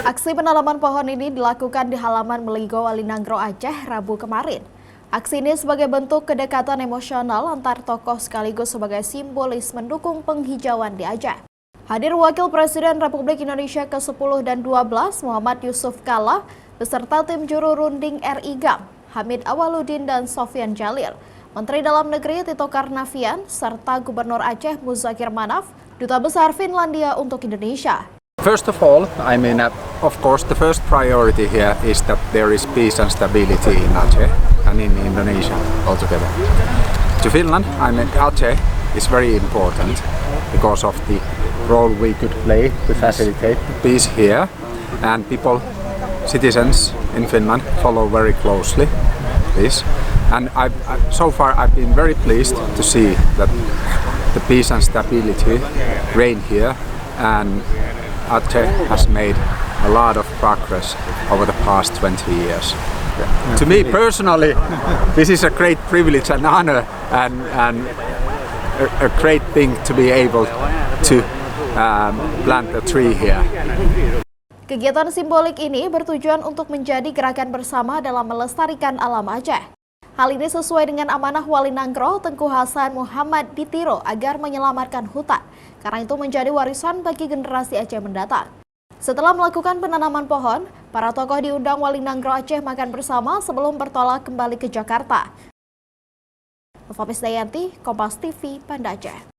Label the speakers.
Speaker 1: Aksi penanaman pohon ini dilakukan di halaman Meligo Walinangro Aceh Rabu kemarin. Aksi ini sebagai bentuk kedekatan emosional antar tokoh sekaligus sebagai simbolis mendukung penghijauan di Aceh. Hadir Wakil Presiden Republik Indonesia ke-10 dan 12 Muhammad Yusuf Kala beserta tim juru runding RI GAM, Hamid Awaludin dan Sofyan Jalil, Menteri Dalam Negeri Tito Karnavian, serta Gubernur Aceh Muzakir Manaf, Duta Besar Finlandia untuk Indonesia.
Speaker 2: First of all, of course, the first priority here is that there is peace and stability in Aceh and in Indonesia altogether. To Finland, Aceh is very important because of the role we could play to facilitate peace here, and citizens in Finland follow very closely this. And so far I've been very pleased to see that the peace and stability reign here, and Aceh has made a lot of progress over the past 20 years. To me personally, this is a great privilege and honor, and a great thing to be able to plant a tree here.
Speaker 1: Kegiatan simbolik ini bertujuan untuk menjadi gerakan bersama dalam melestarikan alam Aceh. Hal ini sesuai dengan amanah Walinangro Tengku Hasan Muhammad Ditiro agar menyelamatkan hutan, karena itu menjadi warisan bagi generasi Aceh mendatang. Setelah melakukan penanaman pohon, para tokoh diundang Walinangro Aceh makan bersama sebelum bertolak kembali ke Jakarta. Nova Dayanti, Kompas TV, Banda Aceh.